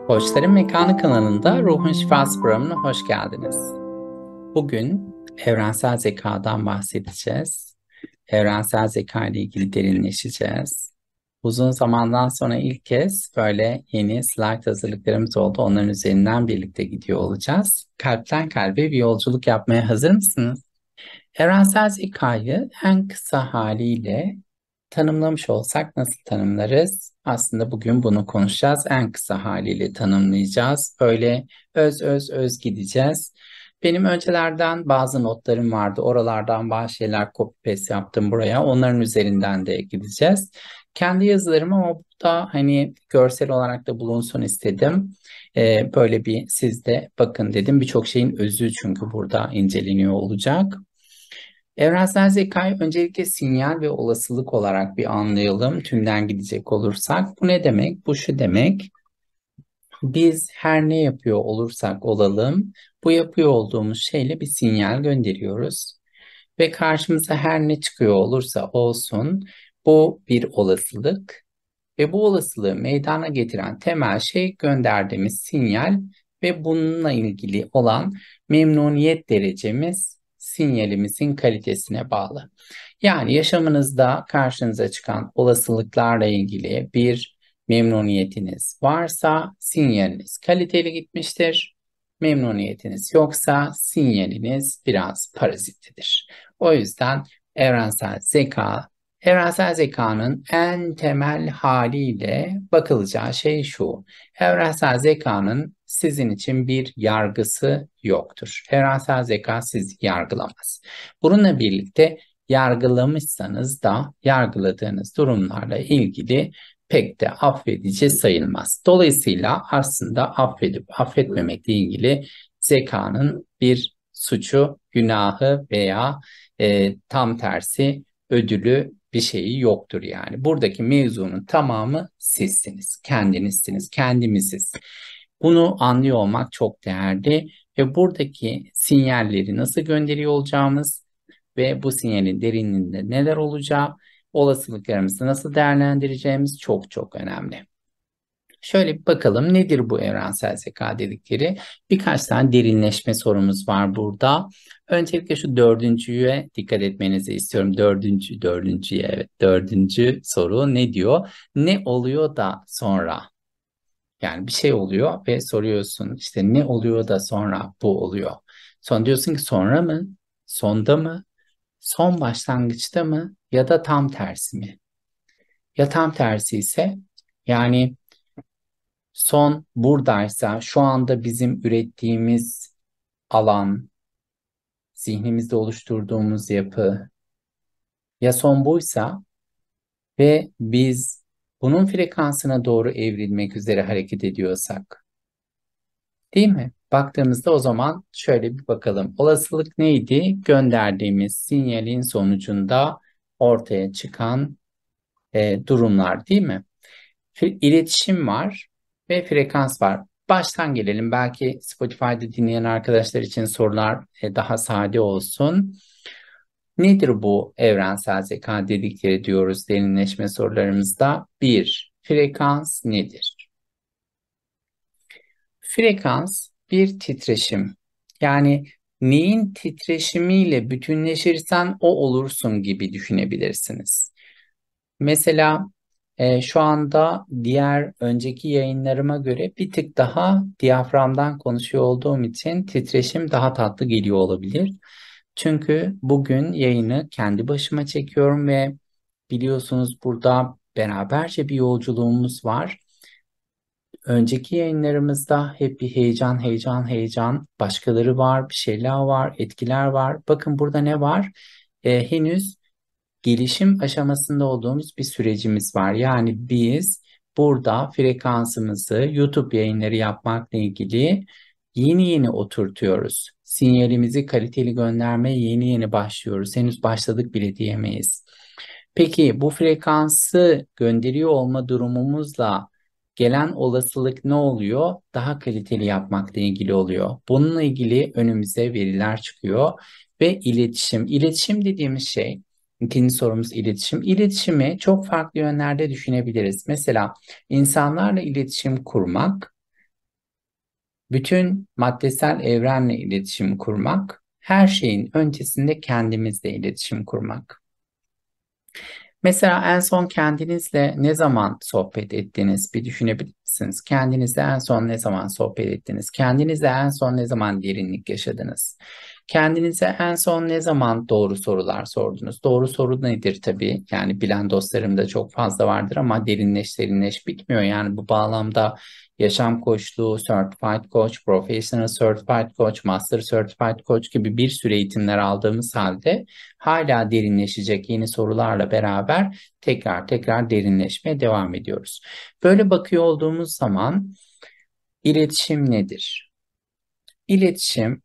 Koçların Mekanı kanalında Ruhun Şifası programına hoş geldiniz. Bugün evrensel zekadan bahsedeceğiz. Evrensel zeka ile ilgili derinleşeceğiz. Uzun zamandan sonra ilk kez böyle yeni slide hazırlıklarımız oldu. Onların üzerinden birlikte gidiyor olacağız. Kalpten kalbe bir yolculuk yapmaya hazır mısınız? Evrensel zekayı en kısa haliyle tanımlamış olsak nasıl tanımlarız? Aslında bugün bunu konuşacağız. En kısa haliyle tanımlayacağız. Böyle öz gideceğiz. Benim öncelerden bazı notlarım vardı. Oralardan bazı şeyler copy paste yaptım buraya. Onların üzerinden de gideceğiz. Kendi yazılarım ama burada hani görsel olarak da bulunsun istedim. Böyle bir siz de bakın dedim. Birçok şeyin özü çünkü burada inceleniyor olacak. Evrensel zekayı öncelikle sinyal ve olasılık olarak bir anlayalım. Tümden gidecek olursak. Bu ne demek? Bu şu demek. Biz her ne yapıyor olursak olalım, bu yapıyor olduğumuz şeyle bir sinyal gönderiyoruz. Ve karşımıza her ne çıkıyor olursa olsun, bu bir olasılık. Ve bu olasılığı meydana getiren temel şey gönderdiğimiz sinyal ve bununla ilgili olan memnuniyet derecemiz sinyalimizin kalitesine bağlı. Yani yaşamınızda karşınıza çıkan olasılıklarla ilgili bir memnuniyetiniz varsa sinyaliniz kaliteli gitmiştir. Memnuniyetiniz yoksa sinyaliniz biraz parazitlidir. O yüzden evrensel zeka Evrensel zekanın en temel haliyle bakılacağı şey şu. Evrensel zekanın sizin için bir yargısı yoktur. Evrensel zeka sizi yargılamaz. Bununla birlikte yargılamışsanız da yargıladığınız durumlarla ilgili pek de affedici sayılmaz. Dolayısıyla aslında affedip affetmemekle ilgili zekanın bir suçu, günahı veya tam tersi ödülü bir şeyi yoktur yani. Buradaki mevzunun tamamı sizsiniz, kendinizsiniz, kendimiziz. Bunu anlıyor olmak çok değerli ve buradaki sinyalleri nasıl gönderiyor olacağımız ve bu sinyalin derinliğinde neler olacağı, olasılıklarımızı nasıl değerlendireceğimiz çok çok önemli. Şöyle bir bakalım nedir bu evrensel zeka dedikleri? Birkaç tane derinleşme sorumuz var burada. Öncelikle şu dördüncüye dikkat etmenizi istiyorum. Dördüncüye evet. Dördüncü soru ne diyor? Ne oluyor da sonra? Yani bir şey oluyor ve soruyorsun işte ne oluyor da sonra bu oluyor. Sonra diyorsun ki sonra mı? Sonda mı? Son başlangıçta mı? Ya da tam tersi mi? Ya tam tersi ise yani son buradaysa şu anda bizim ürettiğimiz alan, zihnimizde oluşturduğumuz yapı ya son buysa ve biz bunun frekansına doğru evrilmek üzere hareket ediyorsak, değil mi? Baktığımızda o zaman şöyle bir bakalım. Olasılık neydi? Gönderdiğimiz sinyalin sonucunda ortaya çıkan durumlar, değil mi? İletişim var ve frekans var. Baştan gelelim. Belki Spotify'da dinleyen arkadaşlar için sorular daha sade olsun. Nedir bu evrensel zeka dedikleri diyoruz derinleşme sorularımızda? Bir, frekans nedir? Frekans bir titreşim. Yani neyin titreşimiyle bütünleşirsen o olursun gibi düşünebilirsiniz. Mesela şu anda diğer önceki yayınlarıma göre bir tık daha diyaframdan konuşuyor olduğum için titreşim daha tatlı geliyor olabilir. Çünkü bugün yayını kendi başıma çekiyorum ve biliyorsunuz burada beraberce bir yolculuğumuz var. Önceki yayınlarımızda hep bir heyecan, başkaları var, bir şeyler var, etkiler var. Bakın burada ne var? Henüz gelişim aşamasında olduğumuz bir sürecimiz var. Yani biz burada frekansımızı YouTube yayınları yapmakla ilgili yeni oturtuyoruz. Sinyalimizi kaliteli göndermeye yeni başlıyoruz. Henüz başladık bile diyemeyiz. Peki bu frekansı gönderiyor olma durumumuzla gelen olasılık ne oluyor? Daha kaliteli yapmakla ilgili oluyor. Bununla ilgili önümüze veriler çıkıyor ve iletişim. İletişim dediğimiz şey, ikinci sorumuz iletişim. İletişimi çok farklı yönlerde düşünebiliriz. Mesela insanlarla iletişim kurmak Bütün maddesel evrenle iletişim kurmak, her şeyin öncesinde kendimizle iletişim kurmak. Mesela en son kendinizle ne zaman sohbet ettiniz bir düşünebilir misiniz? Kendinizle en son ne zaman sohbet ettiniz? Kendinizle en son ne zaman derinlik yaşadınız? Kendinize en son ne zaman doğru sorular sordunuz? Doğru soru nedir tabii? Yani bilen dostlarım da çok fazla vardır ama derinleş bitmiyor. Yani bu bağlamda yaşam koçluğu, Certified Coach, Professional Certified Coach, Master Certified Coach gibi bir sürü eğitimler aldığımız halde hala derinleşecek yeni sorularla beraber tekrar derinleşmeye devam ediyoruz. Böyle bakıyor olduğumuz zaman iletişim nedir? İletişim,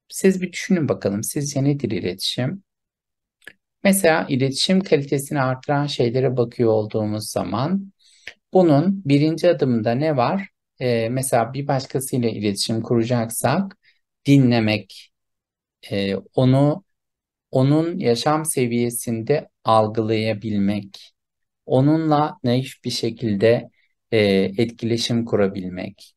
siz bir düşünün bakalım sizce nedir iletişim? Mesela iletişim kalitesini artıran şeylere bakıyor olduğumuz zaman bunun birinci adımında ne var? Mesela bir başkasıyla iletişim kuracaksak dinlemek, onun yaşam seviyesinde algılayabilmek, onunla naif bir şekilde etkileşim kurabilmek,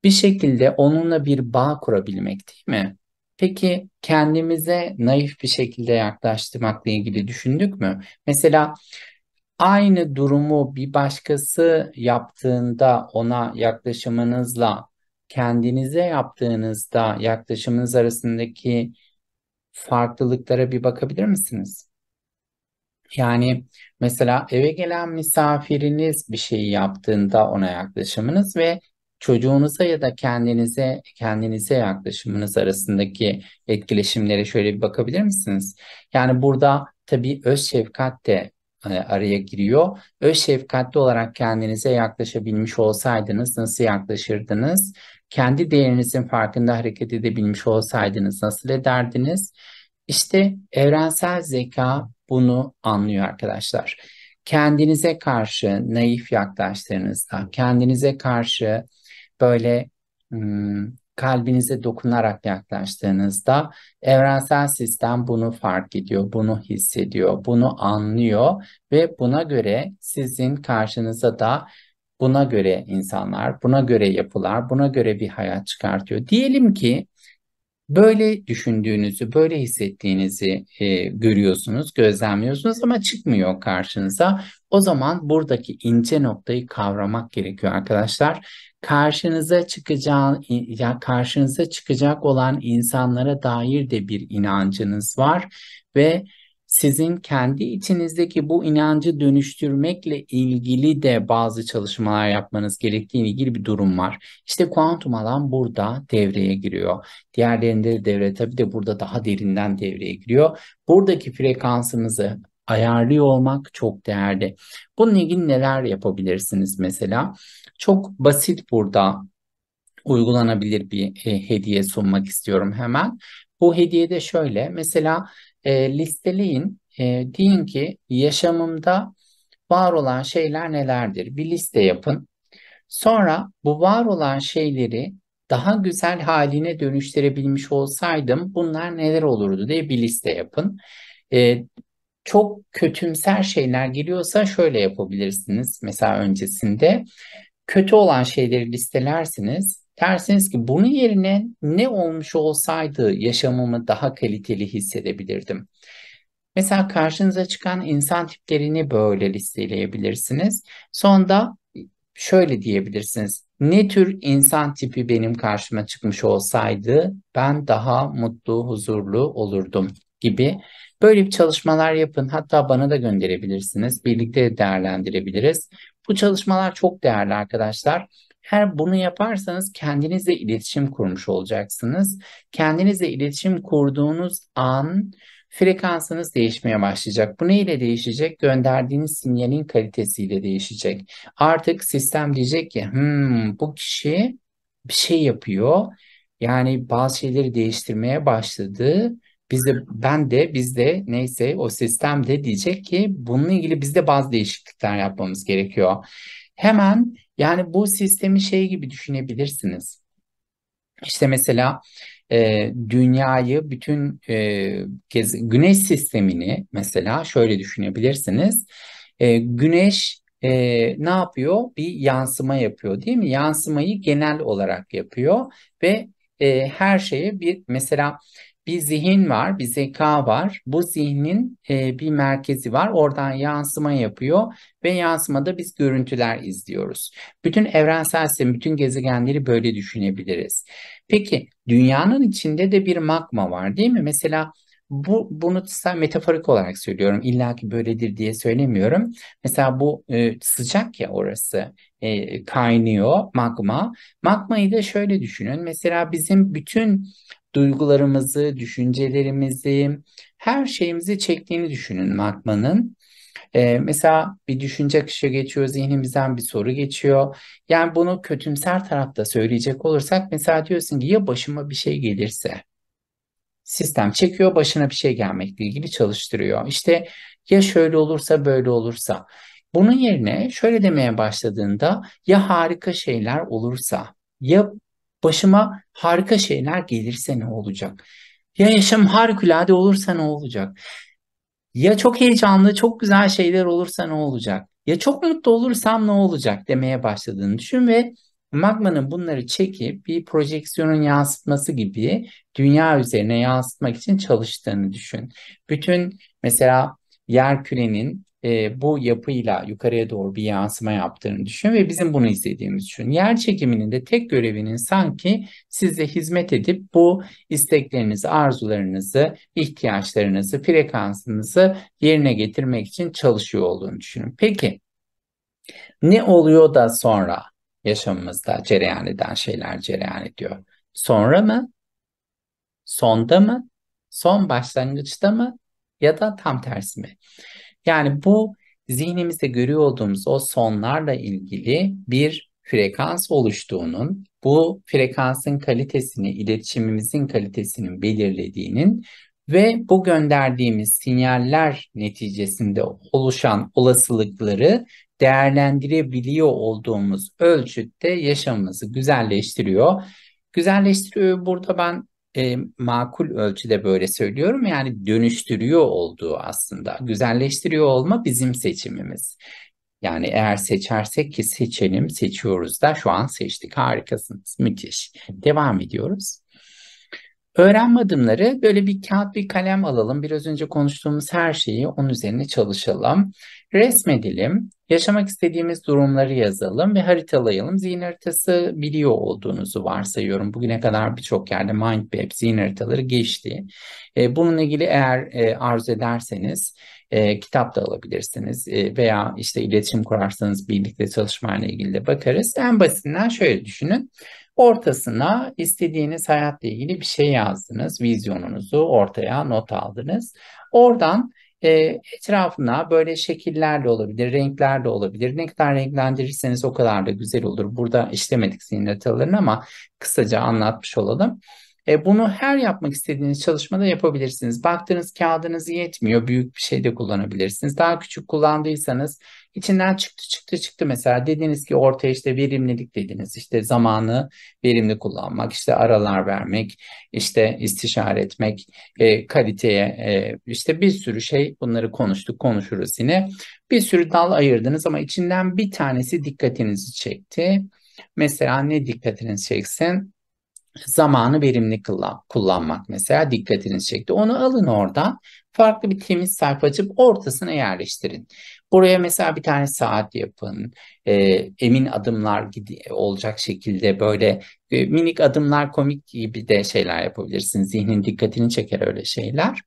bir şekilde onunla bir bağ kurabilmek, değil mi? Peki kendimize naif bir şekilde yaklaştırmakla ilgili düşündük mü? Mesela aynı durumu bir başkası yaptığında ona yaklaşımınızla kendinize yaptığınızda yaklaşımınız arasındaki farklılıklara bir bakabilir misiniz? Yani mesela eve gelen misafiriniz bir şey yaptığında ona yaklaşımınız ve çocuğunuza ya da kendinize yaklaşımınız arasındaki etkileşimlere şöyle bir bakabilir misiniz? Yani burada tabii öz şefkat de araya giriyor. Öz şefkatli olarak kendinize yaklaşabilmiş olsaydınız nasıl yaklaşırdınız? Kendi değerinizin farkında hareket edebilmiş olsaydınız nasıl ederdiniz? İşte evrensel zeka bunu anlıyor arkadaşlar. Kendinize karşı naif yaklaştığınızda, kendinize karşı böyle kalbinize dokunarak yaklaştığınızda evrensel sistem bunu fark ediyor, bunu hissediyor, bunu anlıyor ve buna göre sizin karşınıza da buna göre insanlar, buna göre yapılar, buna göre bir hayat çıkartıyor. Diyelim ki böyle düşündüğünüzü, böyle hissettiğinizi görüyorsunuz, gözlemliyorsunuz ama çıkmıyor karşınıza. O zaman buradaki ince noktayı kavramak gerekiyor arkadaşlar. Karşınıza çıkacak olan insanlara dair de bir inancınız var ve sizin kendi içinizdeki bu inancı dönüştürmekle ilgili de bazı çalışmalar yapmanız gerektiğine ilgili bir durum var. İşte kuantum alan burada devreye giriyor. Diğerlerinde de devre tabii de burada daha derinden devreye giriyor. Buradaki frekansınızı ayarlıyor olmak çok değerli. Bununla ilgili neler yapabilirsiniz mesela? Çok basit burada uygulanabilir bir hediye sunmak istiyorum hemen. Bu hediye de şöyle. Mesela listeleyin. Deyin ki yaşamımda var olan şeyler nelerdir? Bir liste yapın. Sonra bu var olan şeyleri daha güzel haline dönüştürebilmiş olsaydım bunlar neler olurdu diye bir liste yapın. Ee, Çok kötümser şeyler geliyorsa şöyle yapabilirsiniz. Mesela öncesinde kötü olan şeyleri listelersiniz. Dersiniz ki bunun yerine ne olmuş olsaydı yaşamımı daha kaliteli hissedebilirdim. Mesela karşınıza çıkan insan tiplerini böyle listeleyebilirsiniz. Sonra şöyle diyebilirsiniz. Ne tür insan tipi benim karşıma çıkmış olsaydı ben daha mutlu, huzurlu olurdum gibi. Böyle bir çalışmalar yapın. Hatta bana da gönderebilirsiniz. Birlikte de değerlendirebiliriz. Bu çalışmalar çok değerli arkadaşlar. Her bunu yaparsanız kendinizle iletişim kurmuş olacaksınız. Kendinizle iletişim kurduğunuz an frekansınız değişmeye başlayacak. Bu neyle değişecek? Gönderdiğiniz sinyalin kalitesiyle değişecek. Artık sistem diyecek ki bu kişi bir şey yapıyor. Yani bazı şeyleri değiştirmeye başladı. Biz de neyse o sistem de diyecek ki bununla ilgili biz de bazı değişiklikler yapmamız gerekiyor. Hemen yani bu sistemi şey gibi düşünebilirsiniz. İşte mesela dünyayı, bütün güneş sistemini mesela şöyle düşünebilirsiniz. Güneş ne yapıyor? Bir yansıma yapıyor, değil mi? Yansımayı genel olarak yapıyor ve her şeye mesela bir zihin var, bir zeka var. Bu zihnin bir merkezi var. Oradan yansıma yapıyor ve yansımada biz görüntüler izliyoruz. Bütün evrensel sistemi, bütün gezegenleri böyle düşünebiliriz. Peki dünyanın içinde de bir magma var, değil mi? Mesela bunu sen metaforik olarak söylüyorum. İlla ki böyledir diye söylemiyorum. Mesela bu sıcak ya orası, kaynıyor magma. Magmayı da şöyle düşünün. Mesela bizim bütün duygularımızı, düşüncelerimizi, her şeyimizi çektiğini düşünün magmanın. Mesela bir düşünce akışı geçiyor, zihnimizden bir soru geçiyor. Yani bunu kötümser tarafta söyleyecek olursak mesela diyorsun ki ya başıma bir şey gelirse? Sistem çekiyor, başına bir şey gelmekle ilgili çalıştırıyor. İşte ya şöyle olursa böyle olursa. Bunun yerine şöyle demeye başladığında ya harika şeyler olursa, ya başıma harika şeyler gelirse ne olacak? Ya yaşam harikulade olursa ne olacak? Ya çok heyecanlı, çok güzel şeyler olursa ne olacak? Ya çok mutlu olursam ne olacak demeye başladığını düşün ve magmanın bunları çekip bir projeksiyonun yansıtması gibi dünya üzerine yansıtmak için çalıştığını düşün. Bütün mesela yer kürenin bu yapıyla yukarıya doğru bir yansıma yaptığını düşün ve bizim bunu izlediğimizi düşün. Yer çekiminin de tek görevinin sanki size hizmet edip bu isteklerinizi, arzularınızı, ihtiyaçlarınızı, frekansınızı yerine getirmek için çalışıyor olduğunu düşünün. Peki ne oluyor da sonra yaşamımızda cereyan eden şeyler cereyan ediyor? Sonra mı? Sonda mı? Son başlangıçta mı? Ya da tam tersi mi? Yani bu zihnimizde görüyor olduğumuz o sonlarla ilgili bir frekans oluştuğunun, bu frekansın kalitesini, iletişimimizin kalitesinin belirlediğinin ve bu gönderdiğimiz sinyaller neticesinde oluşan olasılıkları değerlendirebiliyor olduğumuz ölçütte yaşamımızı güzelleştiriyor. Güzelleştiriyor burada ben makul ölçüde böyle söylüyorum. Yani dönüştürüyor olduğu aslında. Güzelleştiriyor olma bizim seçimimiz. Yani eğer seçersek ki seçelim, seçiyoruz da şu an seçtik. Harikasınız. Müthiş. Devam ediyoruz. Öğrenme adımları böyle bir kağıt bir kalem alalım. Biraz önce konuştuğumuz her şeyi onun üzerine çalışalım. Resmedelim. Yaşamak istediğimiz durumları yazalım ve haritalayalım. Zihin haritası biliyor olduğunuzu varsayıyorum. Bugüne kadar birçok yerde Mindmap zihin haritaları geçti. Bununla ilgili eğer arzu ederseniz kitap da alabilirsiniz. Veya işte iletişim kurarsanız birlikte çalışmayla ilgili de bakarız. En basitinden şöyle düşünün. Ortasına istediğiniz hayatla ilgili bir şey yazdınız. Vizyonunuzu ortaya not aldınız. Oradan etrafına böyle şekillerle olabilir, renklerle olabilir. Ne kadar renklendirirseniz o kadar da güzel olur. Burada işlemedik zihin haritalarını ama kısaca anlatmış olalım. Bunu her yapmak istediğiniz çalışmada yapabilirsiniz. Baktığınız kağıdınız yetmiyor, büyük bir şey de kullanabilirsiniz. Daha küçük kullandıysanız içinden çıktı mesela dediniz ki ortaya işte verimlilik dediniz. İşte zamanı verimli kullanmak, işte aralar vermek, işte istişare etmek, kaliteye, işte bir sürü şey bunları konuştuk, konuşuruz yine. Bir sürü dal ayırdınız ama içinden bir tanesi dikkatinizi çekti. Mesela ne dikkatinizi çeksin? Zamanı verimli kullanmak mesela dikkatinizi çekti. Onu alın oradan farklı bir temiz sayfa açıp ortasına yerleştirin. Buraya mesela bir tane saat yapın. Emin adımlar olacak şekilde böyle minik adımlar komik gibi de şeyler yapabilirsiniz. Zihnin dikkatini çeker öyle şeyler.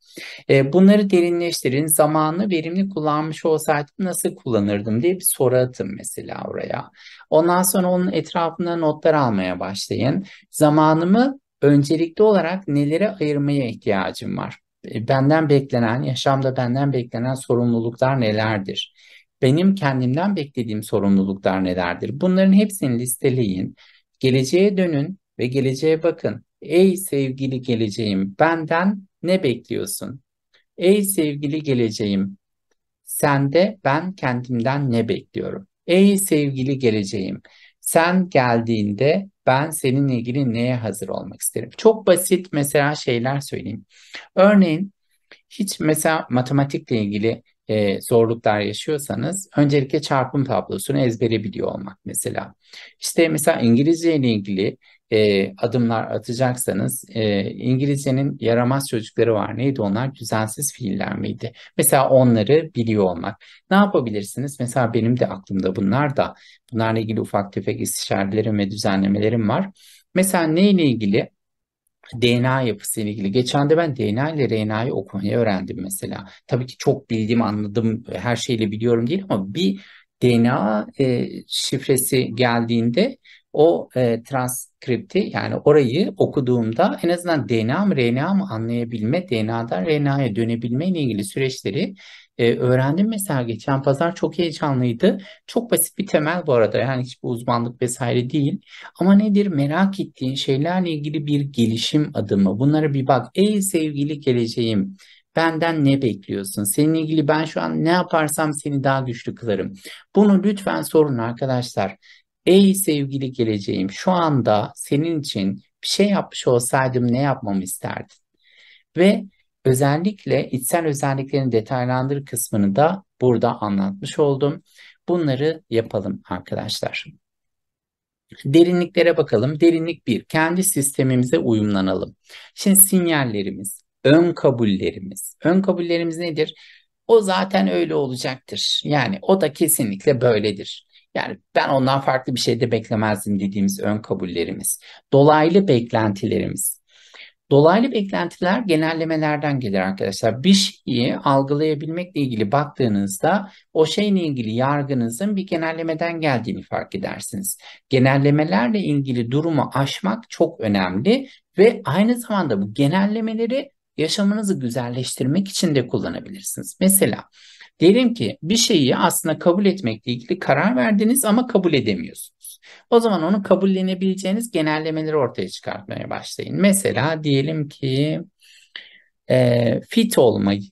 Bunları derinleştirin. Zamanı verimli kullanmış olsaydım nasıl kullanırdım diye bir soru atın mesela oraya. Ondan sonra onun etrafında notlar almaya başlayın. Zamanımı öncelikli olarak nelere ayırmaya ihtiyacım var? Benden beklenen, yaşamda benden beklenen sorumluluklar nelerdir? Benim kendimden beklediğim sorumluluklar nelerdir? Bunların hepsini listeleyin. Geleceğe dönün ve geleceğe bakın. Ey sevgili geleceğim, benden ne bekliyorsun? Ey sevgili geleceğim, sende ben kendimden ne bekliyorum? Ey sevgili geleceğim, sen geldiğinde ben seninle ilgili neye hazır olmak isterim? Çok basit mesela şeyler söyleyeyim. Örneğin hiç mesela matematikle ilgili zorluklar yaşıyorsanız öncelikle çarpım tablosunu ezbere biliyor olmak mesela. İşte mesela İngilizce ile ilgili adımlar atacaksanız İngilizcenin yaramaz çocukları var. Neydi onlar? Düzensiz fiiller miydi? Mesela onları biliyor olmak. Ne yapabilirsiniz? Mesela benim de aklımda bunlar da. Bunlarla ilgili ufak tefek istişarelerim ve düzenlemelerim var. Mesela neyle ilgili? DNA yapısıyla ilgili. Geçen de ben DNA ile RNA'yı okumayı öğrendim mesela. Tabii ki çok bildiğim, anladım, her şeyle biliyorum değil ama bir DNA şifresi geldiğinde o transkripti, yani orayı okuduğumda en azından DNA mı RNA mı anlayabilme, DNA'dan RNA'ya dönebilme ile ilgili süreçleri öğrendim mesela geçen pazar. Çok heyecanlıydı. Çok basit bir temel bu arada, yani hiçbir uzmanlık vesaire değil. Ama nedir? Merak ettiğin şeylerle ilgili bir gelişim adımı. Bunlara bir bak. Ey sevgili geleceğim, benden ne bekliyorsun? Seninle ilgili ben şu an ne yaparsam seni daha güçlü kılarım. Bunu lütfen sorun arkadaşlar. Ey sevgili geleceğim, şu anda senin için bir şey yapmış olsaydım ne yapmamı isterdin? Ve özellikle içsel özelliklerin detaylandır kısmını da burada anlatmış oldum. Bunları yapalım arkadaşlar. Derinliklere bakalım. Derinlik bir, kendi sistemimize uyumlanalım. Şimdi sinyallerimiz, ön kabullerimiz. Ön kabullerimiz nedir? O zaten öyle olacaktır. Yani o da kesinlikle böyledir. Yani ben ondan farklı bir şey de beklemezdim dediğimiz ön kabullerimiz. Dolaylı beklentilerimiz. Dolaylı beklentiler genellemelerden gelir arkadaşlar. Bir şeyi algılayabilmekle ilgili baktığınızda o şeyle ilgili yargınızın bir genellemeden geldiğini fark edersiniz. Genellemelerle ilgili durumu aşmak çok önemli ve aynı zamanda bu genellemeleri yaşamınızı güzelleştirmek için de kullanabilirsiniz. Mesela diyelim ki bir şeyi aslında kabul etmekle ilgili karar verdiniz ama kabul edemiyorsunuz. O zaman onu kabullenebileceğiniz genellemeleri ortaya çıkartmaya başlayın. Mesela diyelim ki fit olmayı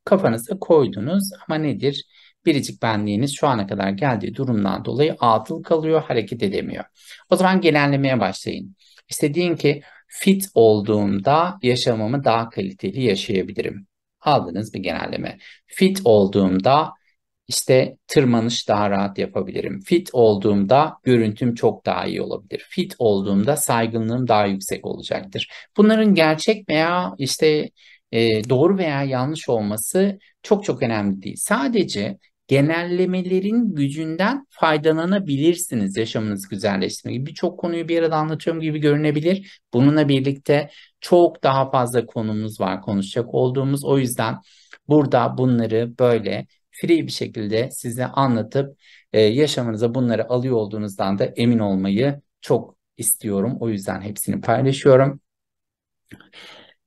kafanıza koydunuz ama nedir? Biricik benliğiniz şu ana kadar geldiği durumdan dolayı atıl kalıyor, hareket edemiyor. O zaman genellemeye başlayın. İşte deyin ki fit olduğumda yaşamımı daha kaliteli yaşayabilirim. Aldınız bir genelleme. Fit olduğumda işte tırmanış daha rahat yapabilirim. Fit olduğumda görüntüm çok daha iyi olabilir. Fit olduğumda saygınlığım daha yüksek olacaktır. Bunların gerçek veya işte doğru veya yanlış olması çok çok önemli değil. Sadece genellemelerin gücünden faydalanabilirsiniz yaşamınızı güzelleştirmek gibi. Birçok konuyu bir arada anlatıyorum gibi görünebilir. Bununla birlikte çok daha fazla konumuz var konuşacak olduğumuz. O yüzden burada bunları böyle free bir şekilde size anlatıp yaşamınıza bunları alıyor olduğunuzdan da emin olmayı çok istiyorum. O yüzden hepsini paylaşıyorum.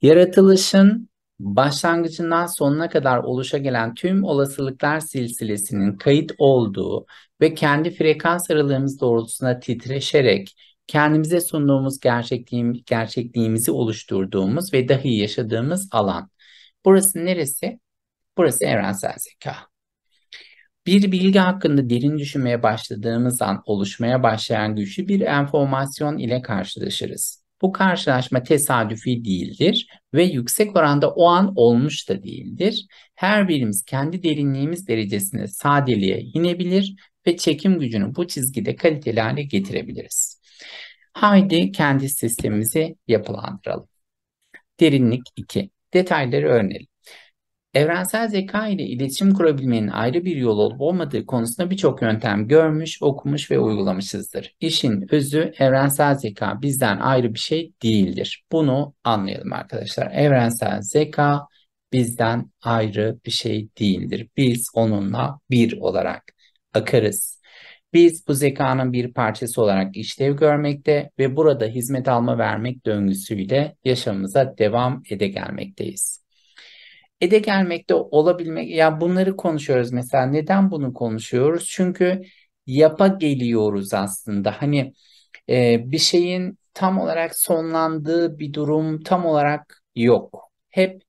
Yaratılışın başlangıcından sonuna kadar oluşa tüm olasılıklar silsilesinin kayıt olduğu ve kendi frekans aralığımız doğrultusunda titreşerek kendimize sunduğumuz gerçekliğimizi oluşturduğumuz ve dahi yaşadığımız alan. Burası neresi? Burası evrensel zeka. Bir bilgi hakkında derin düşünmeye başladığımız an oluşmaya başlayan güçlü bir enformasyon ile karşılaşırız. Bu karşılaşma tesadüfi değildir ve yüksek oranda o an olmuş da değildir. Her birimiz kendi derinliğimiz derecesinde sadeliğe inebilir ve çekim gücünü bu çizgide kaliteli hale getirebiliriz. Haydi kendi sistemimizi yapılandıralım. Derinlik 2. Detayları öğrenelim. Evrensel zeka ile iletişim kurabilmenin ayrı bir yol olup olmadığı konusunda birçok yöntem görmüş, okumuş ve uygulamışızdır. İşin özü, evrensel zeka bizden ayrı bir şey değildir. Bunu anlayalım arkadaşlar. Evrensel zeka bizden ayrı bir şey değildir. Biz onunla bir olarak akarız. Biz bu zekanın bir parçası olarak işlev görmekte ve burada hizmet alma vermek döngüsüyle yaşamımıza devam gelmekteyiz. Gelmekte olabilmek, ya bunları konuşuyoruz mesela. Neden bunu konuşuyoruz? Çünkü geliyoruz aslında. Hani bir şeyin tam olarak sonlandığı bir durum tam olarak yok. Hep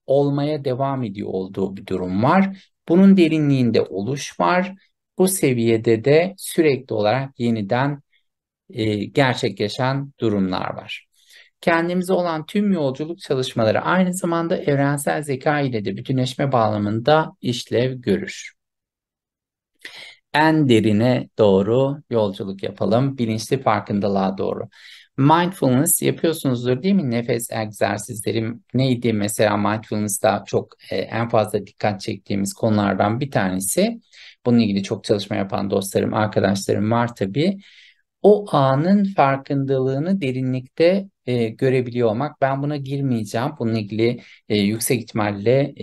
olmaya devam ediyor olduğu bir durum var. Bunun derinliğinde oluş var. Bu seviyede de sürekli olarak yeniden gerçekleşen durumlar var. kendimize olan tüm yolculuk çalışmaları aynı zamanda evrensel zeka ile de bütünleşme bağlamında işlev görür. En derine doğru yolculuk yapalım. Bilinçli farkındalığa doğru. Mindfulness yapıyorsunuzdur değil mi? Nefes egzersizleri neydi? Mesela mindfulness'ta çok en fazla dikkat çektiğimiz konulardan bir tanesi. Bununla ilgili çok çalışma yapan dostlarım, arkadaşlarım var tabii. O anın farkındalığını derinlikte görebiliyor olmak. Ben buna girmeyeceğim. Bununla ilgili yüksek ihtimalle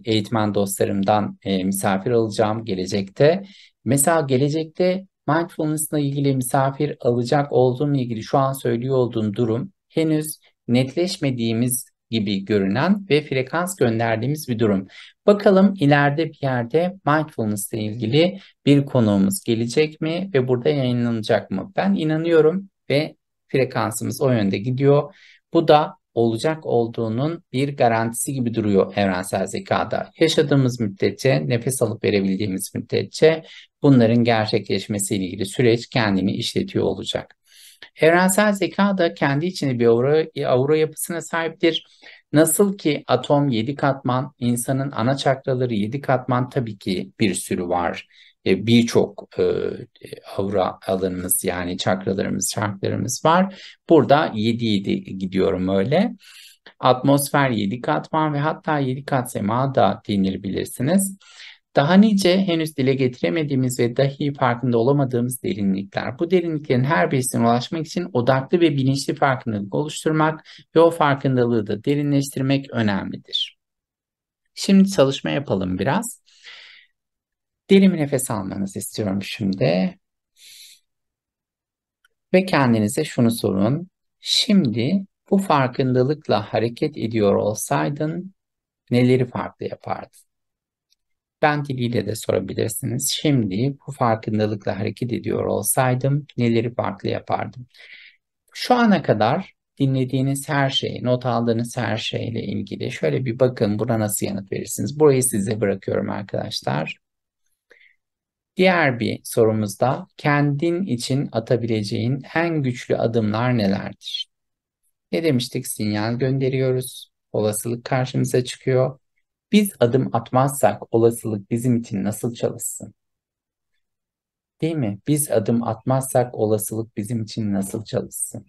eğitmen dostlarımdan misafir alacağım gelecekte. Mesela gelecekte mindfulness'la ilgili misafir alacak olduğumla ilgili şu an söylüyor olduğum durum henüz netleşmediğimiz gibi görünen ve frekans gönderdiğimiz bir durum. Bakalım ileride bir yerde mindfulness ile ilgili bir konuğumuz gelecek mi ve burada yayınlanacak mı? Ben inanıyorum ve frekansımız o yönde gidiyor. Bu da olacak olduğunun bir garantisi gibi duruyor evrensel zekada. Yaşadığımız müddetçe, nefes alıp verebildiğimiz müddetçe bunların gerçekleşmesiyle ilgili süreç kendini işletiyor olacak. Evrensel zeka da kendi içinde bir aura yapısına sahiptir. Nasıl ki atom 7 katman, insanın ana çakraları 7 katman, tabii ki bir sürü var. Birçok aura alanımız yani çakralarımız, çarklarımız var. Burada 7-7 gidiyorum öyle. Atmosfer 7 katman ve hatta 7 kat sema da denilebilirsiniz. Daha nice henüz dile getiremediğimiz ve dahi farkında olamadığımız derinlikler. Bu derinliklerin her birisine ulaşmak için odaklı ve bilinçli farkındalık oluşturmak ve o farkındalığı da derinleştirmek önemlidir. Şimdi çalışma yapalım biraz. Derin bir nefes almanızı istiyorum şimdi. Ve kendinize şunu sorun. Şimdi bu farkındalıkla hareket ediyor olsaydın neleri farklı yapardın? Ben diliyle de sorabilirsiniz. Şimdi bu farkındalıkla hareket ediyor olsaydım neleri farklı yapardım? Şu ana kadar dinlediğiniz her şey, not aldığınız her şeyle ilgili şöyle bir bakın, buna nasıl yanıt verirsiniz? Burayı size bırakıyorum arkadaşlar. Diğer bir sorumuzda kendin için atabileceğin en güçlü adımlar nelerdir? Ne demiştik? Sinyal gönderiyoruz. Olasılık karşımıza çıkıyor. Biz adım atmazsak olasılık bizim için nasıl çalışsın? Değil mi? Biz adım atmazsak olasılık bizim için nasıl çalışsın?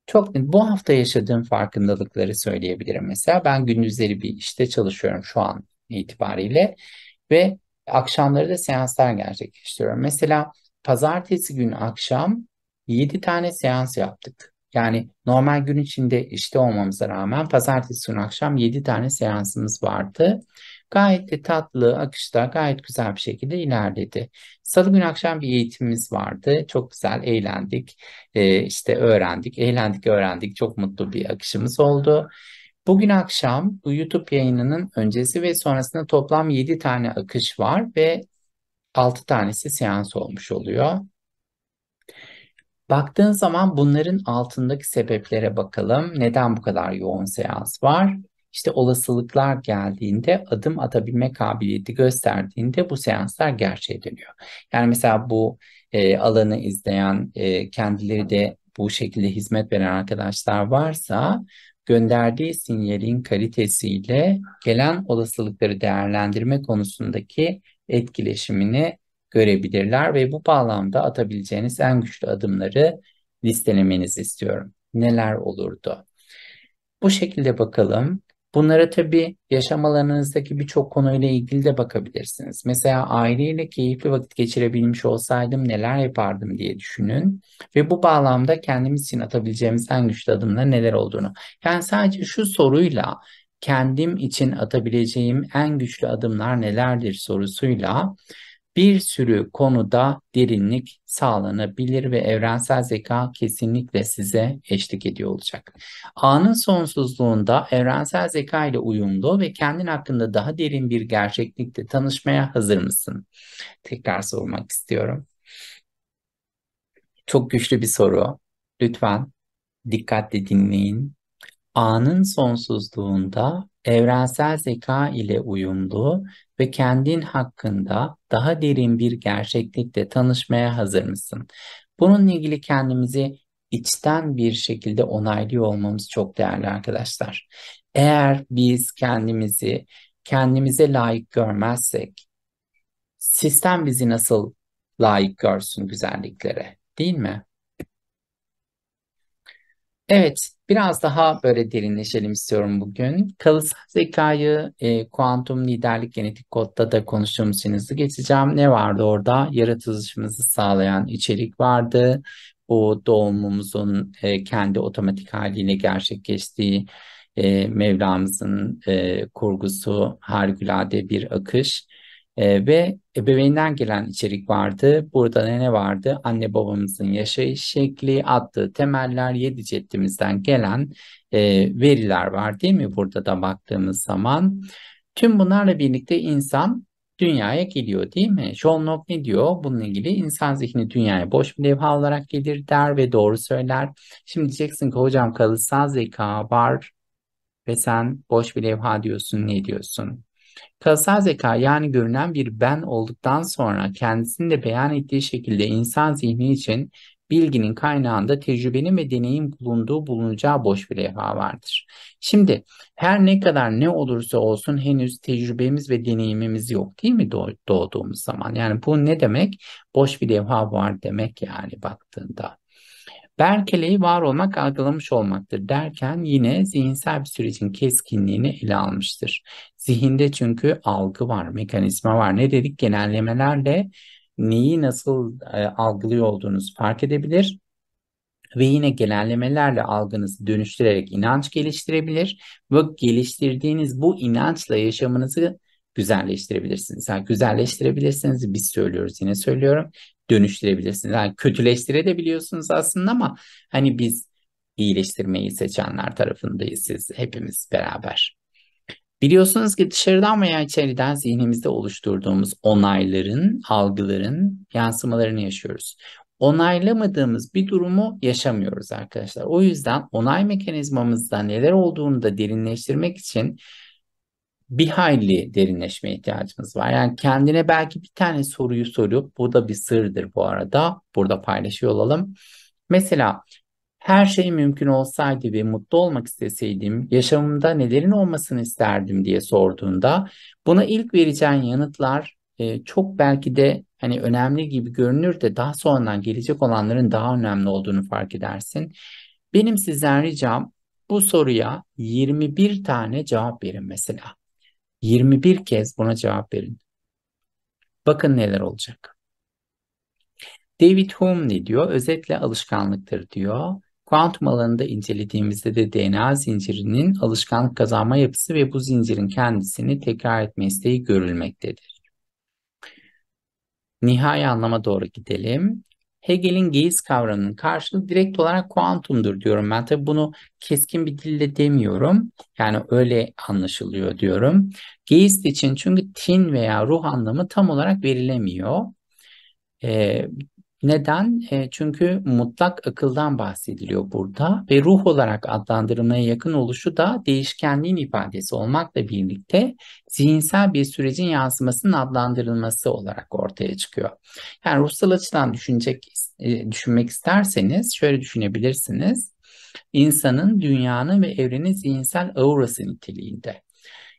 Çok bu hafta yaşadığım farkındalıkları söyleyebilirim. Mesela ben gündüzleri bir işte çalışıyorum şu an itibariyle ve akşamları da seanslar gerçekleştiriyorum. Mesela pazartesi günü akşam 7 tane seans yaptık. Yani normal gün içinde işte olmamıza rağmen pazartesi günü akşam 7 tane seansımız vardı. Gayet de tatlı, akışta gayet güzel bir şekilde ilerledi. Salı günü akşam bir eğitimimiz vardı. Çok güzel eğlendik. İşte öğrendik, eğlendik, öğrendik. Çok mutlu bir akışımız oldu. Bugün akşam bu YouTube yayınının öncesi ve sonrasında toplam 7 tane akış var ve 6 tanesi seans olmuş oluyor. Baktığın zaman bunların altındaki sebeplere bakalım. Neden bu kadar yoğun seans var? İşte olasılıklar geldiğinde, adım atabilme kabiliyeti gösterdiğinde bu seanslar gerçeğe dönüyor. Yani mesela bu alanı izleyen, kendileri de bu şekilde hizmet veren arkadaşlar varsa gönderdiği sinyalin kalitesiyle gelen olasılıkları değerlendirme konusundaki etkileşimini görebilirler ve bu bağlamda atabileceğiniz en güçlü adımları listelemenizi istiyorum. Neler olurdu? Bu şekilde bakalım. Bunlara tabii yaşam alanınızdaki birçok konuyla ilgili de bakabilirsiniz. Mesela aileyle keyifli vakit geçirebilmiş olsaydım neler yapardım diye düşünün. Ve bu bağlamda kendimiz için atabileceğimiz en güçlü adımlar neler olduğunu. Yani sadece şu soruyla kendim için atabileceğim en güçlü adımlar nelerdir sorusuyla bir sürü konuda derinlik sağlanabilir ve evrensel zeka kesinlikle size eşlik ediyor olacak. Anın sonsuzluğunda evrensel zeka ile uyumlu ve kendin hakkında daha derin bir gerçeklikle tanışmaya hazır mısın? Tekrar sormak istiyorum. Çok güçlü bir soru. Lütfen dikkatle dinleyin. Anın sonsuzluğunda evrensel zeka ile uyumlu ve kendin hakkında daha derin bir gerçeklikle tanışmaya hazır mısın? Bununla ilgili kendimizi içten bir şekilde onaylıyor olmamız çok değerli arkadaşlar. Eğer biz kendimize layık görmezsek, sistem bizi nasıl layık görsün güzelliklere, değil mi? Evet, biraz daha böyle derinleşelim istiyorum bugün. Kalıtsal zekayı kuantum liderlik genetik kodda da konuştuğumuz için hızlı geçeceğim. Ne vardı orada? Yaratıcımızı sağlayan içerik vardı. Bu doğumumuzun kendi otomatik haliyle gerçekleştiği Mevlamızın kurgusu harikulade bir akış. Ve ebeveynden gelen içerik vardı. Burada ne vardı? Anne babamızın yaşayış şekli, attığı temeller, yedi ceddimizden gelen veriler var değil mi? Burada da baktığımız zaman. Tüm bunlarla birlikte insan dünyaya geliyor değil mi? John Locke ne diyor? Bununla ilgili insan zihni dünyaya boş bir levha olarak gelir der ve doğru söyler. Şimdi diyeceksin ki hocam kalıtsal zeka var ve sen boş bir levha diyorsun, ne diyorsun? Kalıtsal zeka yani görünen bir ben olduktan sonra kendisini de beyan ettiği şekilde insan zihni için bilginin kaynağında tecrübenin ve deneyim bulunacağı boş bir levha vardır. Şimdi her ne kadar ne olursa olsun henüz tecrübemiz ve deneyimimiz yok değil mi doğduğumuz zaman? Yani bu ne demek? Boş bir levha var demek yani baktığında. Berkeley var olmak algılamış olmaktır derken yine zihinsel bir sürecin keskinliğini ele almıştır. Zihinde çünkü algı var, mekanizma var. Ne dedik? Genellemelerle neyi nasıl algılıyor olduğunuzu fark edebilir ve yine genellemelerle algınızı dönüştürerek inanç geliştirebilir ve geliştirdiğiniz bu inançla yaşamınızı güzelleştirebilirsiniz. Yani güzelleştirebilirsiniz, biz söylüyoruz, yine söylüyorum. Dönüştürebilirsiniz. Yani kötüleştirebiliyorsunuz aslında ama hani biz iyileştirmeyi seçenler tarafındayız, siz hepimiz beraber. Biliyorsunuz ki dışarıdan veya içeriden zihnimizde oluşturduğumuz onayların, algıların yansımalarını yaşıyoruz. Onaylamadığımız bir durumu yaşamıyoruz arkadaşlar. O yüzden onay mekanizmamızda neler olduğunu da derinleştirmek için bir hayli derinleşmeye ihtiyacımız var. Yani kendine belki bir tane soruyu sorup, bu da bir sırdır bu arada, burada paylaşıyor olalım. Mesela her şey mümkün olsaydı ve mutlu olmak isteseydim, yaşamımda nelerin olmasını isterdim diye sorduğunda, buna ilk vereceğin yanıtlar çok belki de hani önemli gibi görünür de daha sonradan gelecek olanların daha önemli olduğunu fark edersin. Benim sizden ricam, bu soruya 21 tane cevap verin mesela. 21 kez buna cevap verin. Bakın neler olacak. David Hume ne diyor? Özetle alışkanlıktır diyor. Kuantum alanında incelediğimizde de DNA zincirinin alışkanlık kazanma yapısı ve bu zincirin kendisini tekrar etme isteği görülmektedir. Nihai anlama doğru gidelim. Hegel'in geist kavramının karşılığı direkt olarak kuantumdur diyorum. Ben tabii bunu keskin bir dille demiyorum. Yani öyle anlaşılıyor diyorum. Geist için çünkü tin veya ruh anlamı tam olarak verilemiyor. E, Neden? Çünkü mutlak akıldan bahsediliyor burada ve ruh olarak adlandırılmaya yakın oluşu da değişkenliğin ifadesi olmakla birlikte zihinsel bir sürecin yansımasının adlandırılması olarak ortaya çıkıyor. Yani ruhsal açıdan düşünmek isterseniz şöyle düşünebilirsiniz. İnsanın, dünyanın ve evrenin zihinsel aurası niteliğinde.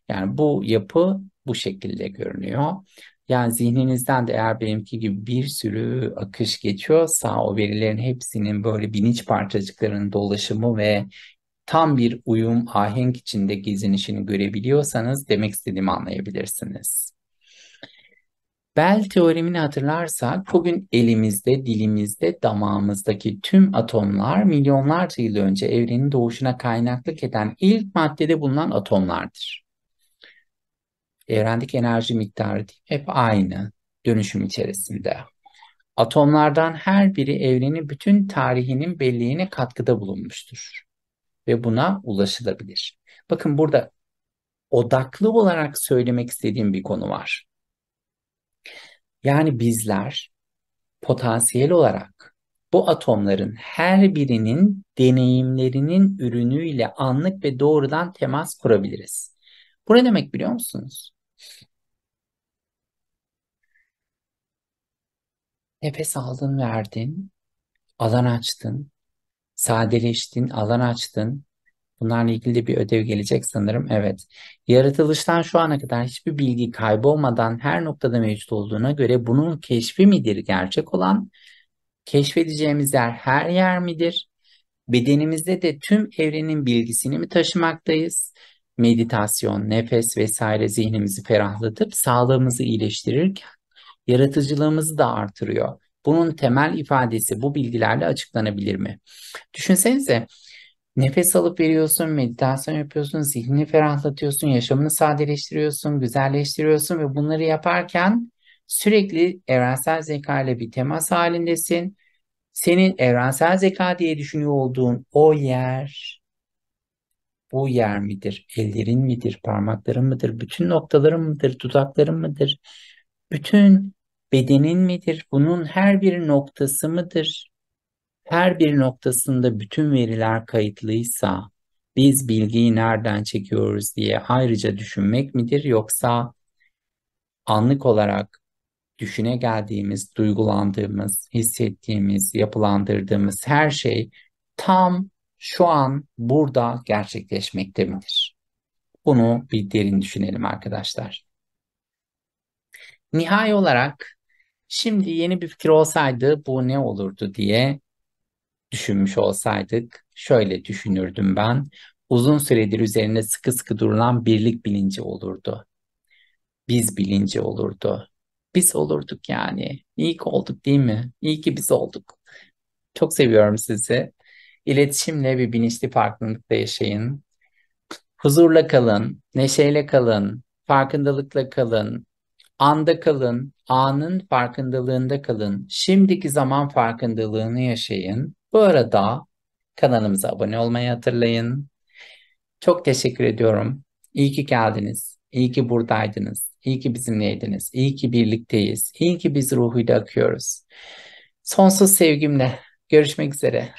Yani bu yapı bu şekilde görünüyor. Yani zihninizden de eğer benimki gibi bir sürü akış geçiyorsa, o verilerin hepsinin böyle bilinç parçacıklarının dolaşımı ve tam bir uyum, ahenk içinde gezinişini görebiliyorsanız demek istediğimi anlayabilirsiniz. Bell teoremini hatırlarsak bugün elimizde, dilimizde, damağımızdaki tüm atomlar milyonlarca yıl önce evrenin doğuşuna kaynaklık eden ilk maddede bulunan atomlardır. Evrendeki enerji miktarı hep aynı dönüşüm içerisinde. Atomlardan her biri evrenin bütün tarihinin belleğine katkıda bulunmuştur ve buna ulaşılabilir. Bakın burada odaklı olarak söylemek istediğim bir konu var. Yani bizler potansiyel olarak bu atomların her birinin deneyimlerinin ürünüyle anlık ve doğrudan temas kurabiliriz. Bu ne demek biliyor musunuz? Nefes aldın, verdin, alan açtın. Sadeleştin, alan açtın. Bunlarla ilgili de bir ödev gelecek sanırım. Evet. Yaratılıştan şu ana kadar hiçbir bilgi kaybolmadan her noktada mevcut olduğuna göre bunun keşfi midir gerçek olan? Keşfedeceğimiz yer her yer midir? Bedenimizde de tüm evrenin bilgisini mi taşımaktayız? Meditasyon, nefes vesaire zihnimizi ferahlatıp sağlığımızı iyileştirirken yaratıcılığımızı da artırıyor. Bunun temel ifadesi bu bilgilerle açıklanabilir mi? Düşünsenize, nefes alıp veriyorsun, meditasyon yapıyorsun, zihnini ferahlatıyorsun, yaşamını sadeleştiriyorsun, güzelleştiriyorsun ve bunları yaparken sürekli evrensel zeka ile bir temas halindesin. Senin evrensel zeka diye düşünüyor olduğun o yer, bu yer midir? Ellerin midir? Parmakların mıdır? Bütün noktaların mıdır? Dudakların mıdır? Bütün bedenin midir? Bunun her bir noktası mıdır? Her bir noktasında bütün veriler kayıtlıysa biz bilgiyi nereden çekiyoruz diye ayrıca düşünmek midir? Yoksa anlık olarak düşüne geldiğimiz, duygulandığımız, hissettiğimiz, yapılandırdığımız her şey tam şu an burada gerçekleşmekte midir? Bunu bir derin düşünelim arkadaşlar. Nihai olarak şimdi yeni bir fikir olsaydı bu ne olurdu diye düşünmüş olsaydık şöyle düşünürdüm ben. Uzun süredir üzerine sıkı sıkı durulan birlik bilinci olurdu. Biz bilinci olurdu. Biz olurduk yani. İyi ki olduk değil mi? İyi ki biz olduk. Çok seviyorum sizi. İletişimle bir bilinçli farkındıkta yaşayın. Huzurla kalın, neşeyle kalın, farkındalıkla kalın, anda kalın, anın farkındalığında kalın. Şimdiki zaman farkındalığını yaşayın. Bu arada kanalımıza abone olmayı hatırlayın. Çok teşekkür ediyorum. İyi ki geldiniz. İyi ki buradaydınız. İyi ki bizimleydiniz. İyi ki birlikteyiz. İyi ki biz ruhuyla akıyoruz. Sonsuz sevgimle görüşmek üzere.